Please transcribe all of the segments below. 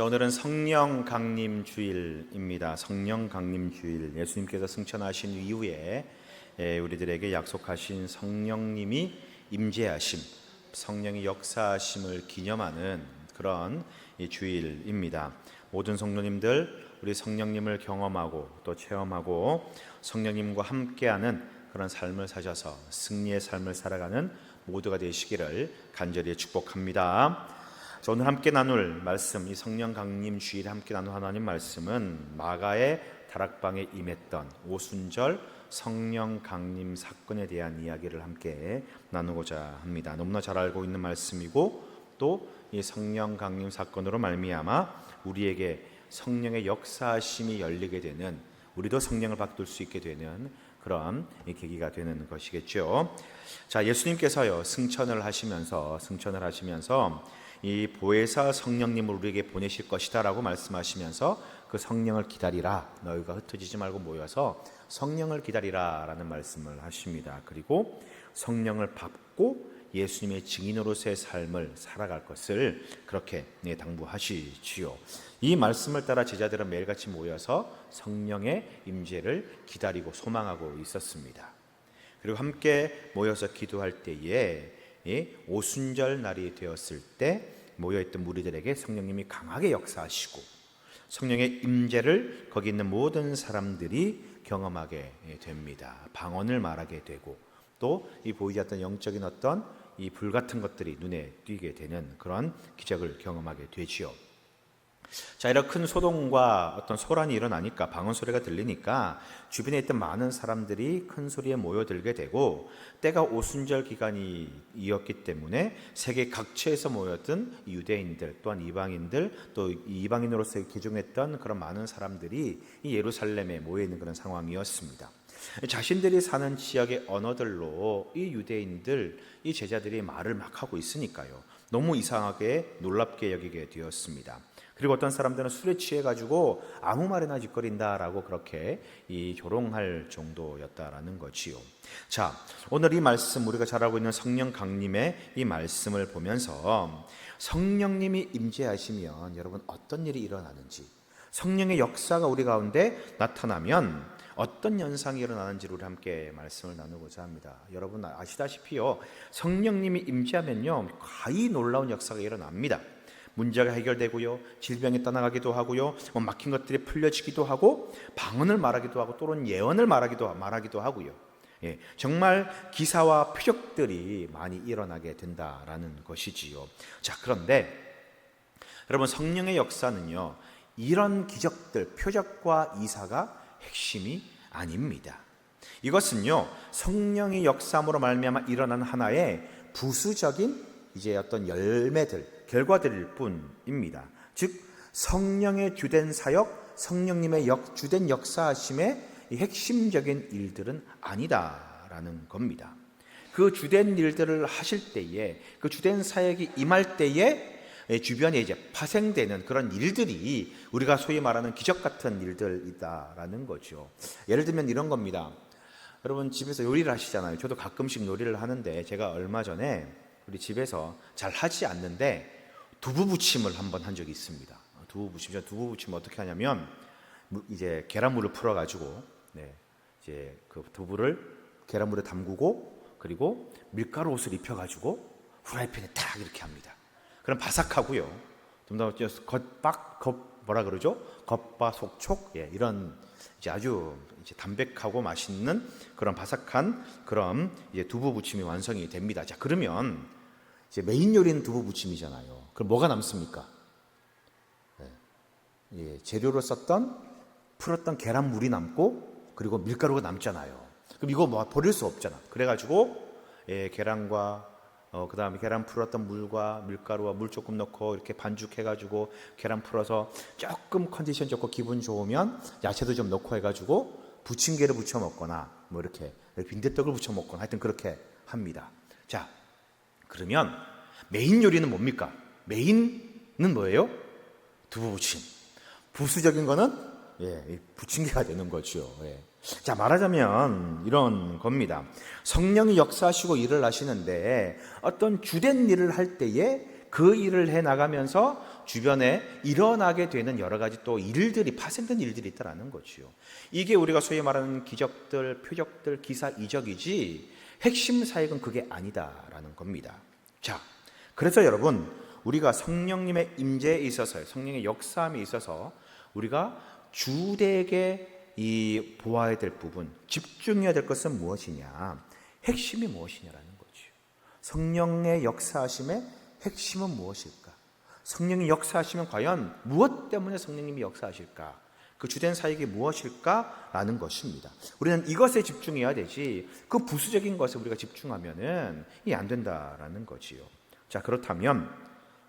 자, 오늘은 성령 강림 주일입니다. 성령 강림 주일, 예수님께서 승천하신 이후에 우리들에게 약속하신 성령님이 임재하심, 성령의 역사하심을 기념하는 그런 주일입니다. 모든 성도님들, 우리 성령님을 경험하고 또 체험하고 성령님과 함께하는 그런 삶을 사셔서 승리의 삶을 살아가는 모두가 되시기를 간절히 축복합니다. 오늘 함께 나눌 말씀, 이 성령 강림 주일에 함께 나눌 하나님 말씀은 마가의 다락방에 임했던 오순절 성령 강림 사건에 대한 이야기를 함께 나누고자 합니다. 너무나 잘 알고 있는 말씀이고 또 이 성령 강림 사건으로 말미암아 우리에게 성령의 역사심이 열리게 되는, 우리도 성령을 받을 수 있게 되는 그런 계기가 되는 것이겠죠. 자, 예수님께서요 승천을 하시면서 이 보혜사 성령님을 우리에게 보내실 것이다 라고 말씀하시면서 그 성령을 기다리라, 너희가 흩어지지 말고 모여서 성령을 기다리라 라는 말씀을 하십니다. 그리고 성령을 받고 예수님의 증인으로서의 삶을 살아갈 것을 그렇게 당부하시지요. 이 말씀을 따라 제자들은 매일같이 모여서 성령의 임재를 기다리고 소망하고 있었습니다. 그리고 함께 모여서 기도할 때에 오순절 날이 되었을 때 모여있던 무리들에게 성령님이 강하게 역사하시고 성령의 임재를 거기 있는 모든 사람들이 경험하게 됩니다. 방언을 말하게 되고 또 이 보이지 않던 영적인 어떤 이 불같은 것들이 눈에 띄게 되는 그런 기적을 경험하게 되지요. 자, 이런 큰 소동과 어떤 소란이 일어나니까, 방언 소리가 들리니까 주변에 있던 많은 사람들이 큰 소리에 모여들게 되고, 때가 오순절 기간이었기 때문에 세계 각처에서 모였던 유대인들 또한 이방인들, 또 이방인으로서 기중했던 그런 많은 사람들이 이 예루살렘에 모여 있는 그런 상황이었습니다. 자신들이 사는 지역의 언어들로 이 유대인들, 이 제자들이 말을 막 하고 있으니까요, 너무 이상하게 놀랍게 여기게 되었습니다. 그리고 어떤 사람들은 술에 취해가지고 아무 말이나 짓거린다라고 그렇게 조롱할 정도였다라는 거지요. 자, 오늘 이 말씀, 우리가 잘 알고 있는 성령 강림의 이 말씀을 보면서 성령님이 임재하시면 여러분 어떤 일이 일어나는지, 성령의 역사가 우리 가운데 나타나면 어떤 현상이 일어나는지를 우리 함께 말씀을 나누고자 합니다. 여러분 아시다시피요, 성령님이 임재하면요 과히 놀라운 역사가 일어납니다. 문제가 해결되고요, 질병이 떠나가기도 하고요, 막힌 것들이 풀려지기도 하고, 방언을 말하기도 하고, 또는 예언을 말하기도 하고요. 정말 기사와 표적들이 많이 일어나게 된다라는 것이지요. 자, 그런데 여러분, 성령의 역사는요 이런 기적들, 표적과 이사가 핵심이 아닙니다. 이것은요 성령의 역사함으로 말미암아 일어난 하나의 부수적인 어떤 열매들, 결과들일 뿐입니다. 즉 성령의 주된 사역, 성령님의 주된 역사하심의 핵심적인 일들은 아니다라는 겁니다. 그 주된 일들을 하실 때에, 그 주된 사역이 임할 때에 주변에 파생되는 그런 일들이 우리가 소위 말하는 기적 같은 일들이다라는 거죠. 예를 들면 이런 겁니다. 여러분 집에서 요리를 하시잖아요. 저도 가끔씩 요리를 하는데, 제가 얼마 전에 우리 집에서 잘 하지 않는데 두부 부침을 한번 한 적이 있습니다. 두부 부침 어떻게 하냐면, 이제 계란물을 풀어가지고 이제 그 두부를 계란물에 담그고, 그리고 밀가루 옷을 입혀가지고 후라이팬에 딱 이렇게 합니다. 그럼 바삭하고요, 좀 더 겉바속촉, 이런 아주 담백하고 맛있는 그런 바삭한 그런 두부 부침이 완성이 됩니다. 자, 그러면 이제 메인 요리는 두부 부침이잖아요. 그럼 뭐가 남습니까? 재료로 풀었던 계란물이 남고, 그리고 밀가루가 남잖아요. 그럼 이거 버릴 수 없잖아. 그래가지고 계란과 그 다음에 계란 풀었던 물과 밀가루와 물 조금 넣고 이렇게 반죽해가지고 계란 풀어서 조금 컨디션 좋고 기분 좋으면 야채도 좀 넣고 해가지고 부침개를 부쳐 먹거나 이렇게 빈대떡을 부쳐 먹거나 하여튼 그렇게 합니다. 자, 그러면 메인 요리는 뭡니까? 메인은 뭐예요? 두부부침. 부수적인 거는 부침개가 되는 거죠. 자, 말하자면 이런 겁니다. 성령이 역사하시고 일을 하시는데 어떤 주된 일을 할 때에 그 일을 해 나가면서 주변에 일어나게 되는 여러 가지 또 일들이 파생된 일들이 있다라는 거지요. 이게 우리가 소위 말하는 기적들, 표적들, 기사, 이적이지 핵심 사역은 그게 아니다라는 겁니다. 자, 그래서 여러분 우리가 성령님의 임재에 있어서 성령의 역사함에 있어서 우리가 주되게 이 보아야 될 부분, 집중해야 될 것은 무엇이냐? 핵심이 무엇이냐라는 거죠. 성령의 역사하심의 핵심은 무엇일까? 성령이 역사하시면 과연 무엇 때문에 성령님이 역사하실까? 그 주된 사역이 무엇일까라는 것입니다. 우리는 이것에 집중해야 되지 그 부수적인 것에 우리가 집중하면은 이게 안 된다라는 거지요. 자, 그렇다면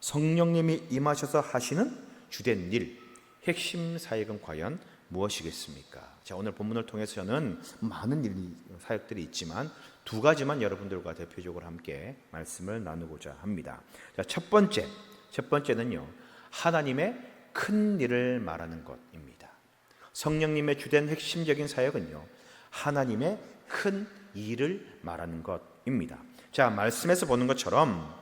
성령님이 임하셔서 하시는 주된 일, 핵심 사역은 과연 무엇이겠습니까? 자, 오늘 본문을 통해서 저는 많은 사역들이 있지만 두 가지만 여러분들과 대표적으로 함께 말씀을 나누고자 합니다. 자, 첫 번째는요, 하나님의 큰 일을 말하는 것입니다. 성령님의 주된 핵심적인 사역은요, 하나님의 큰 일을 말하는 것입니다. 자, 말씀에서 보는 것처럼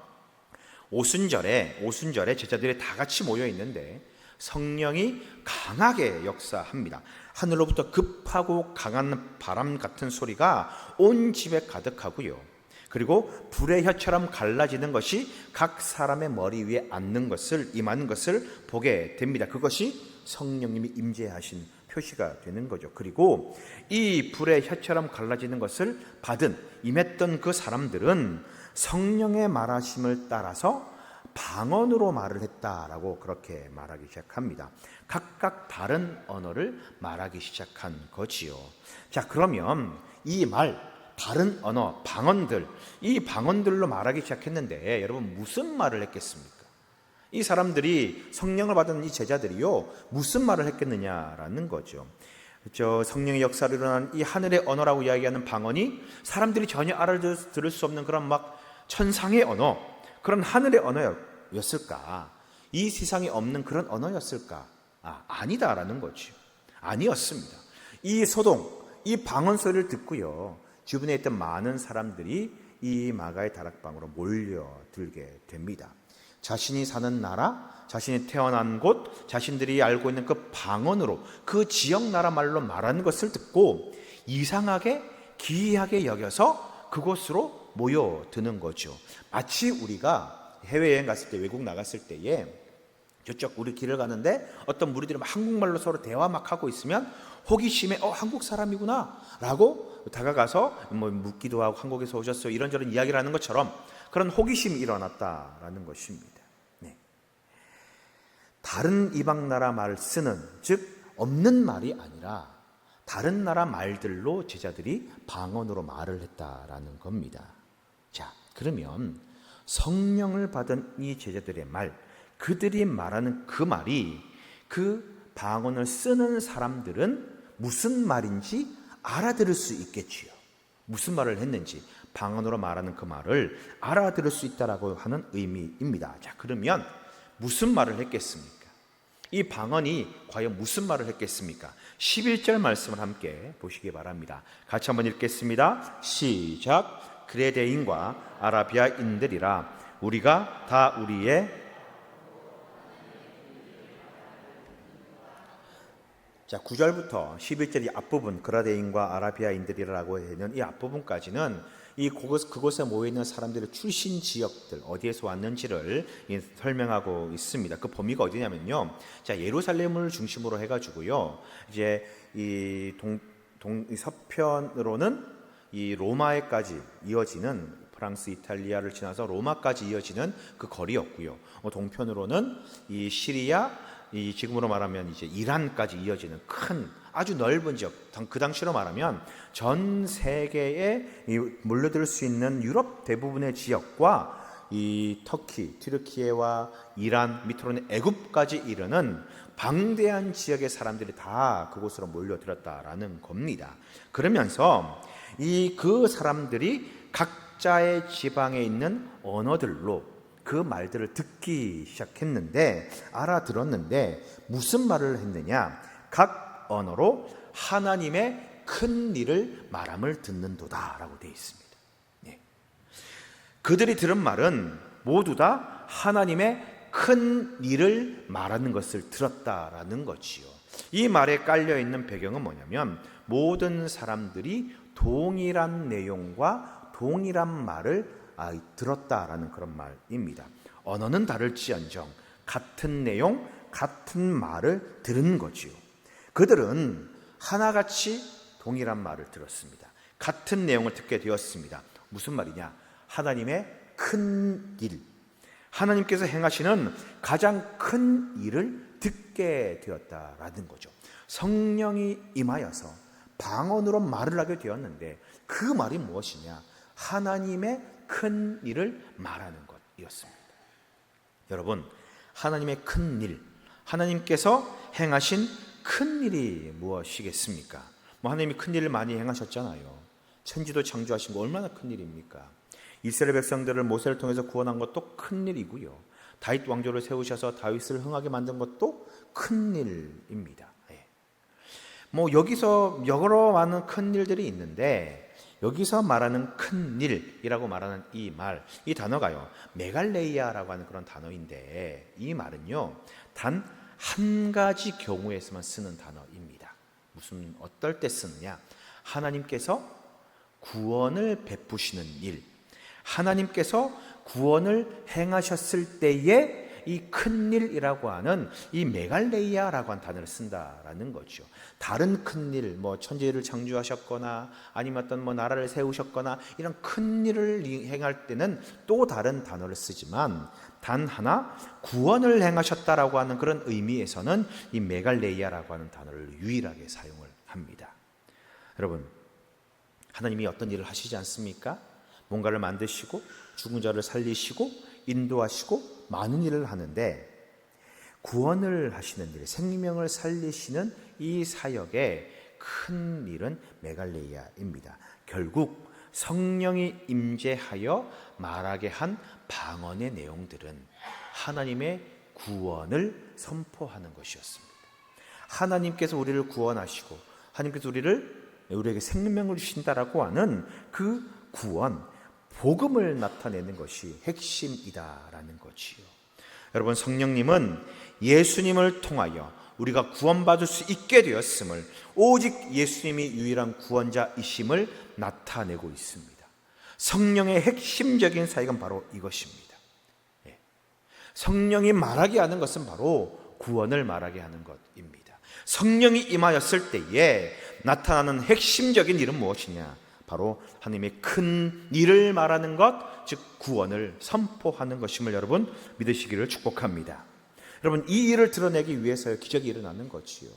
오순절에 제자들이 다 같이 모여 있는데 성령이 강하게 역사합니다. 하늘로부터 급하고 강한 바람 같은 소리가 온 집에 가득하고요. 그리고 불의 혀처럼 갈라지는 것이 각 사람의 머리 위에 임하는 것을 보게 됩니다. 그것이 성령님이 임재하신 표시가 되는 거죠. 그리고 이 불의 혀처럼 갈라지는 것을 임했던 그 사람들은 성령의 말하심을 따라서 방언으로 말을 했다라고 그렇게 말하기 시작합니다. 각각 다른 언어를 말하기 시작한 거지요. 자, 그러면 이 다른 언어, 이 방언들로 말하기 시작했는데 여러분 무슨 말을 했겠습니까? 이 사람들이 성령을 받은 이 제자들이요 무슨 말을 했겠느냐라는 거죠. 성령의 역사로 일어난 이 하늘의 언어라고 이야기하는 방언이 사람들이 전혀 알아들을 수 없는 그런 막 천상의 언어, 그런 하늘의 언어였을까? 이 세상에 없는 그런 언어였을까? 아니다라는 거죠. 아니었습니다. 이 방언 소리를 듣고요, 주변에 있던 많은 사람들이 이 마가의 다락방으로 몰려들게 됩니다. 자신이 사는 나라, 자신이 태어난 곳, 자신들이 알고 있는 그 방언으로 그 지역 나라 말로 말하는 것을 듣고 이상하게 기이하게 여겨서 그곳으로 모여드는 거죠. 마치 우리가 해외여행 갔을 때, 외국 나갔을 때에 저쪽 우리 길을 가는데 어떤 무리들이 막 한국말로 서로 대화 막 하고 있으면 호기심에 한국 사람이구나 라고 다가가서 묻기도 하고 한국에서 오셨어요 이런저런 이야기를 하는 것처럼 그런 호기심이 일어났다라는 것입니다. 네. 다른 이방 나라 말을 쓰는, 즉 없는 말이 아니라 다른 나라 말들로 제자들이 방언으로 말을 했다라는 겁니다. 자, 그러면 성령을 받은 이 제자들의 그들이 말하는 그 말이 그 방언을 쓰는 사람들은 무슨 말인지 알아들을 수 있겠지요. 무슨 말을 했는지 방언으로 말하는 그 말을 알아들을 수 있다라고 하는 의미입니다. 자, 그러면 무슨 말을 했겠습니까? 이 방언이 과연 무슨 말을 했겠습니까? 11절 말씀을 함께 보시기 바랍니다. 같이 한번 읽겠습니다. 시작. 그레데인과 아라비아인들이라 우리가 다 우리의 자, 9절부터 11절 이 앞부분 그라데인과 아라비아인들이라고 하는 이 앞부분까지는 그곳에 모여있는 사람들의 출신 지역들 어디에서 왔는지를 설명하고 있습니다. 그 범위가 어디냐면요, 자, 예루살렘을 중심으로 해가지고요, 이제 이 서편으로는 이 로마에까지 이어지는, 프랑스, 이탈리아를 지나서 로마까지 이어지는 그 거리였고요, 동편으로는 이 시리아, 이 지금으로 말하면 이제 이란까지 이어지는 큰 아주 넓은 지역, 그 당시로 말하면 전 세계에 몰려들 수 있는 유럽 대부분의 지역과 이 터키, 튀르키예와 이란, 밑으로는 애굽까지 이르는 방대한 지역의 사람들이 다 그곳으로 몰려들었다라는 겁니다. 그러면서 그 사람들이 각자의 지방에 있는 언어들로 그 말들을 듣기 시작했는데, 알아들었는데 무슨 말을 했느냐? 각 언어로 하나님의 큰 일을 말함을 듣는도다 라고 되어 있습니다. 네. 그들이 들은 말은 모두 다 하나님의 큰 일을 말하는 것을 들었다라는 거지요. 이 말에 깔려있는 배경은 뭐냐면 모든 사람들이 동일한 내용과 동일한 말을 들었다라는 그런 말입니다. 언어는 다를지언정 같은 내용, 같은 말을 들은 거지요. 그들은 하나같이 동일한 말을 들었습니다. 같은 내용을 듣게 되었습니다. 무슨 말이냐? 하나님의 큰 일, 하나님께서 행하시는 가장 큰 일을 듣게 되었다라는 거죠. 성령이 임하여서 방언으로 말을 하게 되었는데 그 말이 무엇이냐? 하나님의 큰 일을 말하는 것이었습니다. 여러분, 하나님의 큰 일, 하나님께서 행하신 큰 일이 무엇이겠습니까? 하나님이 큰 일을 많이 행하셨잖아요. 천지도 창조하신 거 얼마나 큰 일입니까? 이스라엘 백성들을 모세를 통해서 구원한 것도 큰 일이고요. 다윗 왕조를 세우셔서 다윗을 흥하게 만든 것도 큰 일입니다. 여기서 여러 많은 큰 일들이 있는데 여기서 말하는 큰 일이라고 말하는 이 말, 이 단어가요, 메갈레이아라고 하는 그런 단어인데 이 말은요 단 한 가지 경우에서만 쓰는 단어입니다. 어떨 때 쓰느냐? 하나님께서 구원을 베푸시는 일, 하나님께서 구원을 행하셨을 때에 이 큰 일이라고 하는 이 메갈레이아라고 하는 단어를 쓴다라는 거죠. 다른 큰 일, 천지를 창조하셨거나 아니면 어떤 나라를 세우셨거나 이런 큰 일을 행할 때는 또 다른 단어를 쓰지만 단 하나 구원을 행하셨다라고 하는 그런 의미에서는 이 메갈레이아라고 하는 단어를 유일하게 사용을 합니다. 여러분, 하나님이 어떤 일을 하시지 않습니까? 뭔가를 만드시고 죽은 자를 살리시고 인도하시고 많은 일을 하는데 구원을 하시는 일, 생명을 살리시는 이 사역의 큰 일은 메갈레이아입니다. 결국 성령이 임재하여 말하게 한 방언의 내용들은 하나님의 구원을 선포하는 것이었습니다. 하나님께서 우리를 구원하시고 하나님께서 우리에게 생명을 주신다라고 하는 그 구원, 복음을 나타내는 것이 핵심이다라는 거지요. 여러분, 성령님은 예수님을 통하여 우리가 구원받을 수 있게 되었음을, 오직 예수님이 유일한 구원자이심을 나타내고 있습니다. 성령의 핵심적인 사역은 바로 이것입니다. 성령이 말하게 하는 것은 바로 구원을 말하게 하는 것입니다. 성령이 임하였을 때에 나타나는 핵심적인 일은 무엇이냐? 바로 하나님의 큰 일을 말하는 것, 즉 구원을 선포하는 것임을 여러분 믿으시기를 축복합니다. 여러분, 이 일을 드러내기 위해서 기적이 일어나는 거지요.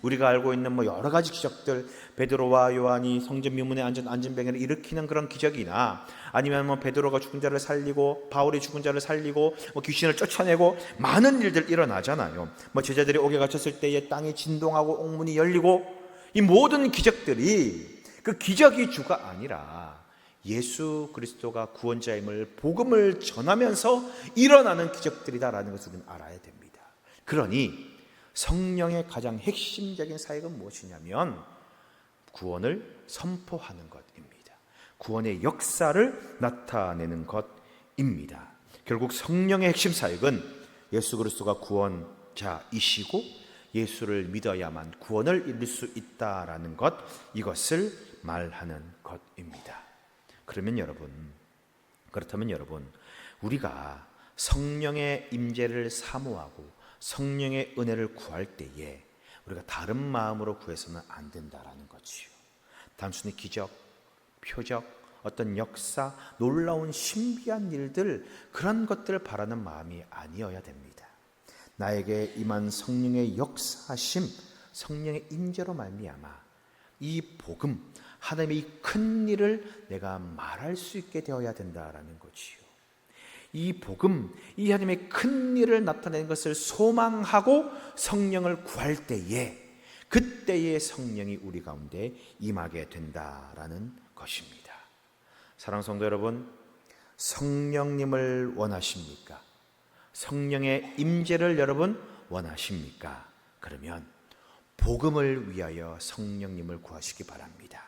우리가 알고 있는 여러 가지 기적들, 베드로와 요한이 성전 미문에 앉은 안진뱅이를 일으키는 그런 기적이나 아니면 베드로가 죽은 자를 살리고 바울이 죽은 자를 살리고 귀신을 쫓아내고 많은 일들 일어나잖아요. 제자들이 옥에 갇혔을 때에 땅이 진동하고 옥문이 열리고, 이 모든 기적들이 그 기적이 주가 아니라 예수 그리스도가 구원자임을 복음을 전하면서 일어나는 기적들이다라는 것을 우리는 알아야 됩니다. 그러니 성령의 가장 핵심적인 사역은 무엇이냐면 구원을 선포하는 것입니다. 구원의 역사를 나타내는 것입니다. 결국 성령의 핵심 사역은 예수 그리스도가 구원자이시고 예수를 믿어야만 구원을 이룰 수 있다라는 것, 이것을 말하는 것입니다. 그렇다면 여러분, 우리가 성령의 임재를 사모하고 성령의 은혜를 구할 때에 우리가 다른 마음으로 구해서는 안 된다라는 거지요. 단순히 기적, 표적, 어떤 역사, 놀라운 신비한 일들, 그런 것들을 바라는 마음이 아니어야 됩니다. 나에게 임한 성령의 역사하심, 성령의 임재로 말미암아 이 복음, 하나님의 이 큰 일을 내가 말할 수 있게 되어야 된다라는 거지요. 이 복음, 이 하나님의 큰 일을 나타내는 것을 소망하고 성령을 구할 때에, 그때의 성령이 우리 가운데 임하게 된다라는 것입니다. 사랑하는 성도 여러분, 성령님을 원하십니까? 성령의 임재를 여러분 원하십니까? 그러면 복음을 위하여 성령님을 구하시기 바랍니다.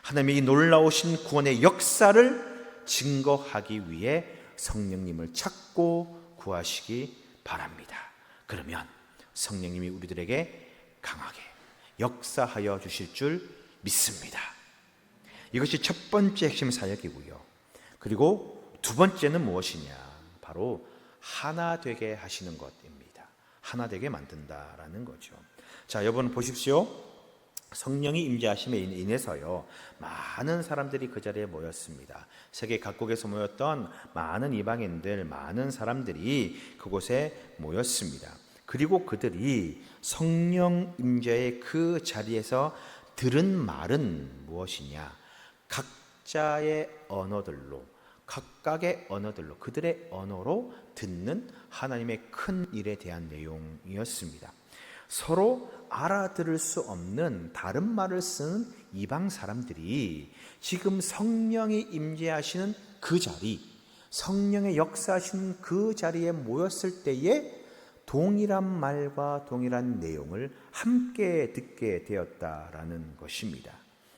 하나님의 이 놀라우신 구원의 역사를 증거하기 위해 성령님을 찾고 구하시기 바랍니다. 그러면 성령님이 우리들에게 강하게 역사하여 주실 줄 믿습니다. 이것이 첫 번째 핵심 사역이고요. 그리고 두 번째는 무엇이냐? 바로 하나 되게 하시는 것입니다. 하나 되게 만든다라는 거죠. 자, 여러분 보십시오. 성령이 임재하심에 인해서요, 많은 사람들이 그 자리에 모였습니다. 세계 각국에서 모였던 많은 이방인들, 많은 사람들이 그곳에 모였습니다. 그리고 그들이 성령 임재의 그 자리에서 들은 말은 무엇이냐? 각자의 언어들로, 각각의 언어들로, 그들의 언어로 듣는 하나님의 큰 일에 대한 내용이었습니다. 서로 알아들을 수 없는 다른 말을 쓰는 이방 사람들이 지금 성령이 임재하시는 그 자리, 성령의 역사하시는 그 자리에 모였을 때에 동일한 말과 동일한 내용을 함께 듣게 되었다라는 것입니다.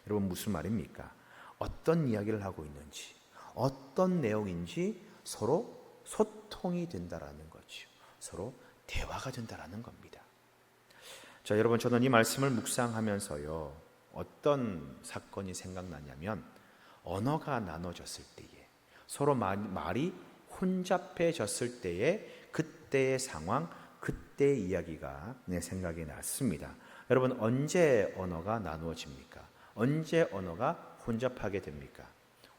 여러분, 무슨 말입니까? 어떤 이야기를 하고 있는지, 어떤 내용인지 서로 소통이 된다라는 거죠. 서로 대화가 된다라는 겁니다. 자, 여러분, 저는 이 말씀을 묵상하면서요, 어떤 사건이 생각나냐면, 언어가 나눠졌을 때에, 서로 말이 혼잡해졌을 때에 그때의 상황, 그때의 이야기가 내 생각이 났습니다. 여러분, 언제 언어가 나누어집니까? 언제 언어가 혼잡하게 됩니까?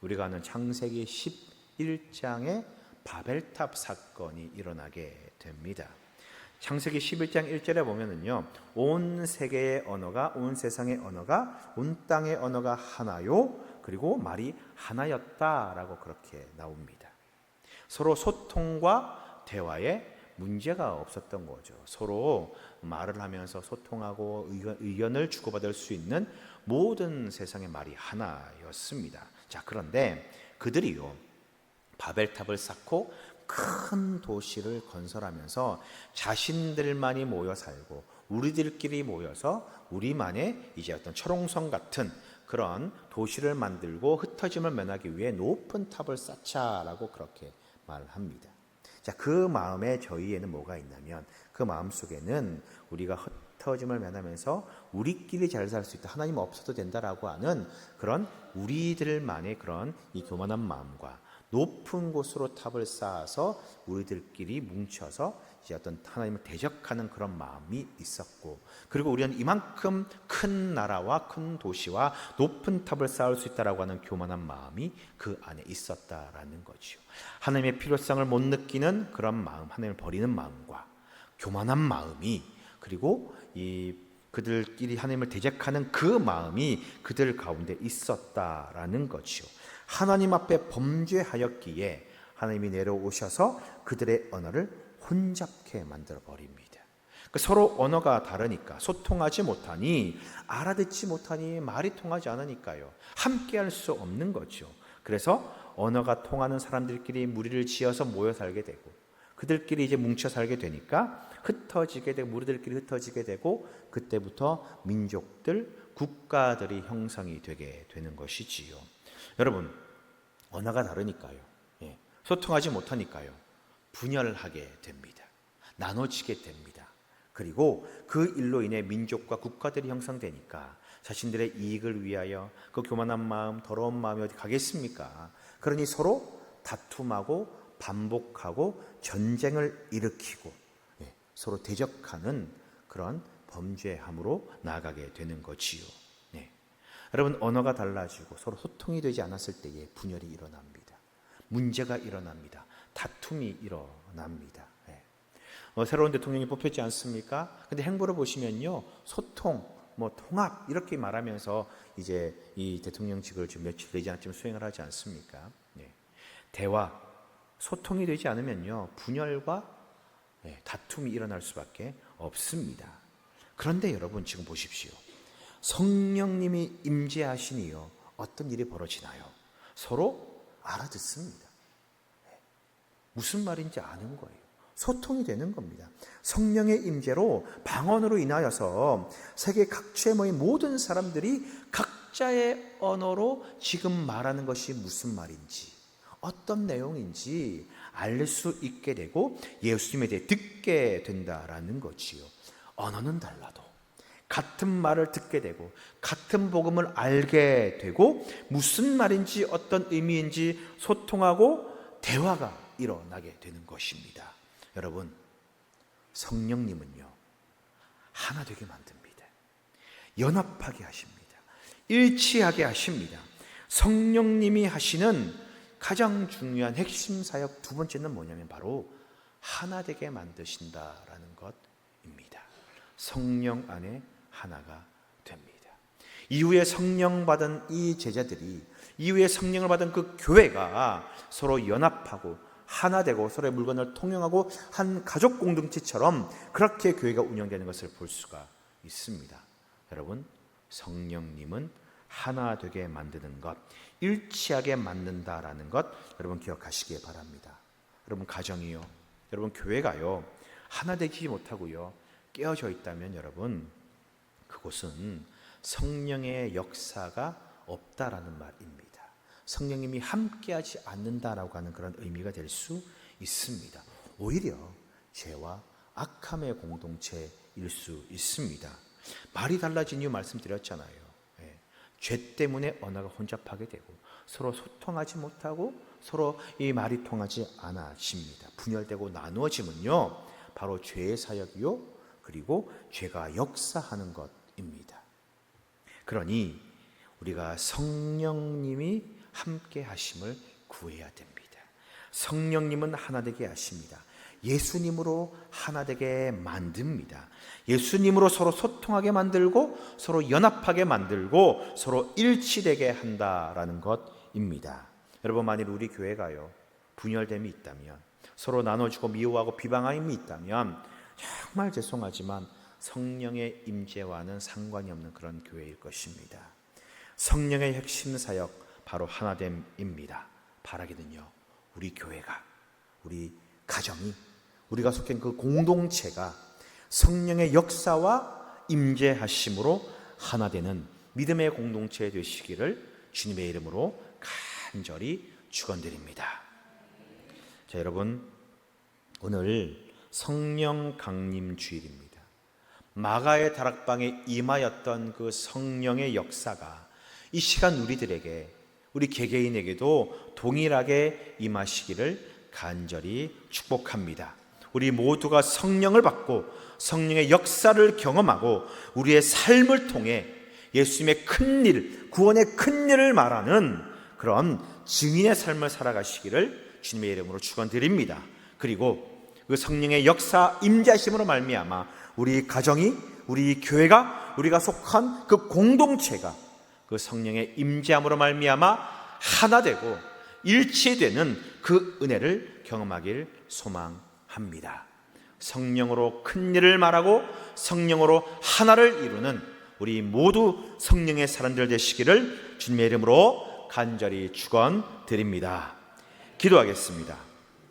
우리가 아는 창세기 11장의 바벨탑 사건이 일어나게 됩니다. 창세기 11장 1절에 보면은요, 온 세계의 언어가, 온 세상의 언어가, 온 땅의 언어가 하나요, 그리고 말이 하나였다라고 그렇게 나옵니다. 서로 소통과 대화에 문제가 없었던 거죠. 서로 말을 하면서 소통하고 의견을 주고받을 수 있는 모든 세상의 말이 하나였습니다. 자, 그런데 그들이요, 바벨탑을 쌓고 큰 도시를 건설하면서 자신들만이 모여 살고 우리들끼리 모여서 우리만의 이제 어떤 철옹성 같은 그런 도시를 만들고 흩어짐을 면하기 위해 높은 탑을 쌓자라고 그렇게 말합니다. 자, 그 마음에 저희에는 뭐가 있냐면, 그 마음 속에는 우리가 흩어짐을 면하면서 우리끼리 잘 살 수 있다, 하나님 없어도 된다라고 하는 그런 우리들만의 그런 이 교만한 마음과 높은 곳으로 탑을 쌓아서 우리들끼리 뭉쳐서 이제 어떤 하나님을 대적하는 그런 마음이 있었고, 그리고 우리는 이만큼 큰 나라와 큰 도시와 높은 탑을 쌓을 수 있다라고 하는 교만한 마음이 그 안에 있었다라는 거죠. 하나님의 필요성을 못 느끼는 그런 마음, 하나님을 버리는 마음과 교만한 마음이, 그리고 이 그들끼리 하나님을 대적하는 그 마음이 그들 가운데 있었다라는 거죠. 하나님 앞에 범죄하였기에 하나님이 내려오셔서 그들의 언어를 혼잡케 만들어 버립니다. 서로 언어가 다르니까, 소통하지 못하니, 알아듣지 못하니, 말이 통하지 않으니까요, 함께할 수 없는 거죠. 그래서 언어가 통하는 사람들끼리 무리를 지어서 모여 살게 되고, 그들끼리 이제 뭉쳐 살게 되니까 흩어지게 되고, 무리들끼리 흩어지게 되고, 그때부터 민족들, 국가들이 형성이 되게 되는 것이지요. 여러분, 언어가 다르니까요, 소통하지 못하니까요, 분열하게 됩니다. 나눠지게 됩니다. 그리고 그 일로 인해 민족과 국가들이 형성되니까 자신들의 이익을 위하여 그 교만한 마음, 더러운 마음이 어디 가겠습니까? 그러니 서로 다툼하고 반복하고 전쟁을 일으키고 서로 대적하는 그런 범죄함으로 나아가게 되는 거지요. 여러분, 언어가 달라지고 서로 소통이 되지 않았을 때에 분열이 일어납니다. 문제가 일어납니다. 다툼이 일어납니다. 새로운 대통령이 뽑혔지 않습니까? 근데 행보를 보시면요, 소통, 통합 이렇게 말하면서 이제 이 대통령직을 지금 며칠 되지 않지만 수행을 하지 않습니까? 대화, 소통이 되지 않으면요, 분열과 다툼이 일어날 수밖에 없습니다. 그런데 여러분, 지금 보십시오. 성령님이 임재하시니요, 어떤 일이 벌어지나요? 서로 알아듣습니다. 무슨 말인지 아는 거예요. 소통이 되는 겁니다. 성령의 임재로, 방언으로 인하여서 세계 각처에 모인 모든 사람들이 각자의 언어로 지금 말하는 것이 무슨 말인지, 어떤 내용인지 알 수 있게 되고 예수님에 대해 듣게 된다라는 거지요. 언어는 달라도 같은 말을 듣게 되고 같은 복음을 알게 되고 무슨 말인지 어떤 의미인지 소통하고 대화가 일어나게 되는 것입니다. 여러분, 성령님은요, 하나 되게 만듭니다. 연합하게 하십니다. 일치하게 하십니다. 성령님이 하시는 가장 중요한 핵심 사역 두 번째는 뭐냐면 바로 하나 되게 만드신다라는 것입니다. 성령 안에 하나가 됩니다. 이후에 성령 받은 이 제자들이, 이후에 성령을 받은 그 교회가 서로 연합하고 하나 되고 서로의 물건을 통용하고 한 가족 공동체처럼 그렇게 교회가 운영되는 것을 볼 수가 있습니다. 여러분, 성령님은 하나 되게 만드는 것, 일치하게 만든다라는 것 여러분 기억하시기 바랍니다. 여러분, 가정이요, 여러분 교회가요, 하나 되지 못하고요 깨어져 있다면 여러분, 그곳은 성령의 역사가 없다라는 말입니다. 성령님이 함께하지 않는다라고 하는 그런 의미가 될 수 있습니다. 오히려 죄와 악함의 공동체일 수 있습니다. 말이 달라진 이유 말씀드렸잖아요. 죄 때문에 언어가 혼잡하게 되고 서로 소통하지 못하고 서로 이 말이 통하지 않아집니다. 분열되고 나누어지면요 바로 죄의 사역이요 그리고 죄가 역사하는 것입니다. 그러니 우리가 성령님이 함께 하심을 구해야 됩니다. 성령님은 하나 되게 하십니다. 예수님으로 하나 되게 만듭니다. 예수님으로 서로 소통하게 만들고 서로 연합하게 만들고 서로 일치되게 한다라는 것입니다. 여러분, 만일 우리 교회가요 분열됨이 있다면, 서로 나눠주고 미워하고 비방함이 있다면 정말 죄송하지만 성령의 임재와는 상관이 없는 그런 교회일 것입니다. 성령의 핵심 사역 바로 하나됨입니다. 바라기는요, 우리 교회가, 우리 가정이, 우리가 속한 그 공동체가 성령의 역사와 임재하심으로 하나 되는 믿음의 공동체 되시기를 주님의 이름으로 간절히 축원드립니다. 자, 여러분, 오늘 성령 강림 주일입니다. 마가의 다락방에 임하였던 그 성령의 역사가 이 시간 우리들에게, 우리 개개인에게도 동일하게 임하시기를 간절히 축복합니다. 우리 모두가 성령을 받고 성령의 역사를 경험하고 우리의 삶을 통해 예수님의 큰일, 구원의 큰일을 말하는 그런 증인의 삶을 살아가시기를 주님의 이름으로 축원드립니다. 그리고 그 성령의 역사 임재하심으로 말미암아 우리 가정이, 우리 교회가, 우리가 속한 그 공동체가 그 성령의 임재함으로 말미암아 하나 되고 일치되는 그 은혜를 경험하길 소망합니다. 성령으로 큰 일을 말하고 성령으로 하나를 이루는 우리 모두 성령의 사람들 되시기를 주님의 이름으로 간절히 축원드립니다. 기도하겠습니다.